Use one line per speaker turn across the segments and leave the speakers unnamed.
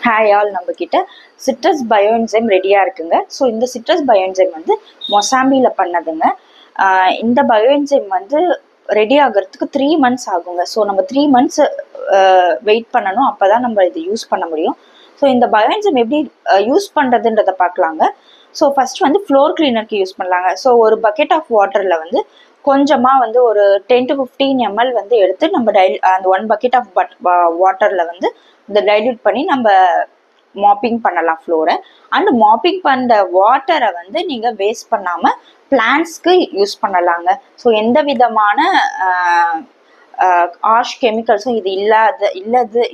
Hi all, நம்ம கிட்ட citrus bioenzyme ரெடியாக இருக்குங்க. ஸோ இந்த சிட்ரஸ் பயோஎன்சைம் வந்து மொசாம்பியில் பண்ணதுங்க. இந்த பயோஎன்சைம் வந்து ரெடி ஆகிறதுக்கு 3 months ஆகுங்க. ஸோ நம்ம 3 months வெயிட் பண்ணணும், அப்போ தான் நம்ம இது யூஸ் பண்ண முடியும். ஸோ இந்த பயோஎன்சைம் எப்படி யூஸ் பண்ணுறதுன்றதை பார்க்கலாங்க. ஸோ ஃபர்ஸ்ட் வந்து ஃப்ளோர் கிளீனருக்கு யூஸ் பண்ணலாங்க. ஸோ ஒரு பக்கெட் ஆஃப் வாட்டரில் வந்து கொஞ்சமாக வந்து ஒரு 10 to 15 ml வந்து எடுத்து நம்ம அந்த 1 bucket ஆஃப் வாட்டரில் வந்து இந்த டைல்யூட் பண்ணி நம்ம மாப்பிங் பண்ணலாம் ஃப்ளோரை. அண்ட் மாப்பிங் பண்ணுற வாட்டரை வந்து நீங்கள் வேஸ்ட் பண்ணாமல் பிளான்ட்ஸ்க்கு யூஸ் பண்ணலாங்க. ஸோ எந்த விதமான ஆர்ஷ் கெமிக்கல்ஸும் இது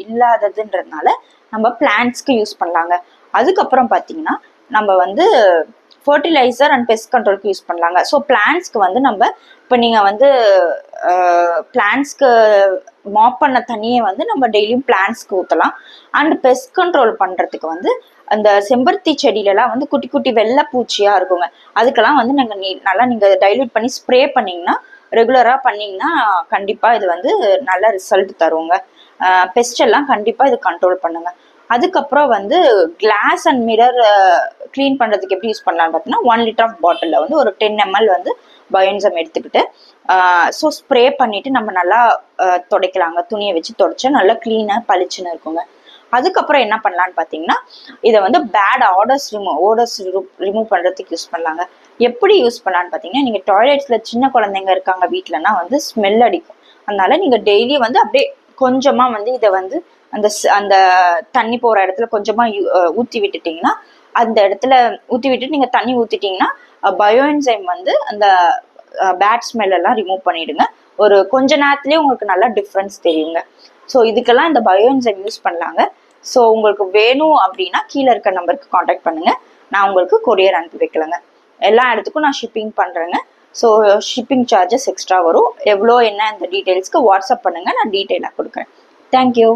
இல்லாததுன்றதுனால நம்ம பிளான்ட்ஸ்க்கு யூஸ் பண்ணலாங்க. அதுக்கப்புறம் பார்த்தீங்கன்னா நம்ம வந்து ஃபர்டிலைசர் அண்ட் பெஸ்ட் கண்ட்ரோலுக்கு யூஸ் பண்ணலாங்க. ஸோ பிளான்ட்ஸ்க்கு வந்து நம்ம இப்போ நீங்கள் வந்து பிளான்ட்ஸ்க்கு மாப் பண்ண தண்ணியை வந்து நம்ம டெய்லியும் பிளான்ட்ஸ்க்கு ஊற்றலாம். அண்ட் பெஸ்ட் கண்ட்ரோல் பண்ணுறதுக்கு வந்து அந்த செம்பருத்தி செடியிலலாம் வந்து குட்டி குட்டி வெள்ளை பூச்சியாக இருக்குங்க. அதுக்கெல்லாம் வந்து நல்லா நீங்கள் டைல்யூட் பண்ணி ஸ்ப்ரே பண்ணிங்கன்னா, ரெகுலராக பண்ணிங்கன்னா கண்டிப்பாக இது வந்து நல்ல ரிசல்ட் தருங்க. பெஸ்ட் எல்லாம் கண்டிப்பாக இது கண்ட்ரோல் பண்ணுங்க. அதுக்கப்புறம் வந்து கிளாஸ் அண்ட் மிரர் க்ளீன் பண்ணுறதுக்கு எப்படி யூஸ் பண்ணலான்னு பார்த்தீங்கன்னா, 1 liter ஆஃப் பாட்டிலில் வந்து ஒரு 10 ml வந்து பயோஎன்சைம் எடுத்துக்கிட்டு ஸோ ஸ்ப்ரே பண்ணிவிட்டு நம்ம நல்லா துடைக்கலாங்க. துணியை வச்சு துடைச்சா நல்லா க்ளீனாக பளிச்சுன்னு இருக்குங்க. அதுக்கப்புறம் என்ன பண்ணலான்னு பார்த்தீங்கன்னா, இதை வந்து பேட் ஓடர்ஸ் ரிமூவ் பண்ணுறதுக்கு யூஸ் பண்ணலாங்க. எப்படி யூஸ் பண்ணலான்னு பார்த்தீங்கன்னா, நீங்கள் டாய்லெட்ஸில் சின்ன குழந்தைங்க இருக்காங்க வீட்டிலனா வந்து ஸ்மெல் அடிக்கும். அதனால நீங்கள் டெய்லி வந்து அப்படியே கொஞ்சமாக வந்து இதை வந்து அந்த தண்ணி போகிற இடத்துல கொஞ்சமாக ஊற்றி விட்டுட்டிங்கன்னா, அந்த இடத்துல ஊற்றி விட்டுட்டு நீங்கள் தண்ணி ஊற்றிட்டிங்கன்னா பயோஎன்சைம் வந்து அந்த பேட் ஸ்மெல் எல்லாம் ரிமூவ் பண்ணிடுங்க. ஒரு கொஞ்ச நேரத்துலேயே உங்களுக்கு நல்லா டிஃப்ரென்ஸ் தெரியுங்க. ஸோ இதுக்கெல்லாம் இந்த பயோஎன்சைம் யூஸ் பண்ணலாங்க. ஸோ உங்களுக்கு வேணும் அப்படின்னா கீழே இருக்க நம்பருக்கு காண்டாக்ட் பண்ணுங்கள். நான் உங்களுக்கு கொரியர் அனுப்பி வைக்கலங்க. எல்லா இடத்துக்கும் நான் ஷிப்பிங் பண்ணுறேங்க. ஸோ ஷிப்பிங் சார்ஜஸ் எக்ஸ்ட்ரா வரும். எவ்வளோ என்ன இந்த டீட்டெயில்ஸ்க்கு வாட்ஸ்அப் பண்ணுங்கள், நான் டீட்டெயிலாக கொடுக்குறேன். தேங்க்யூ.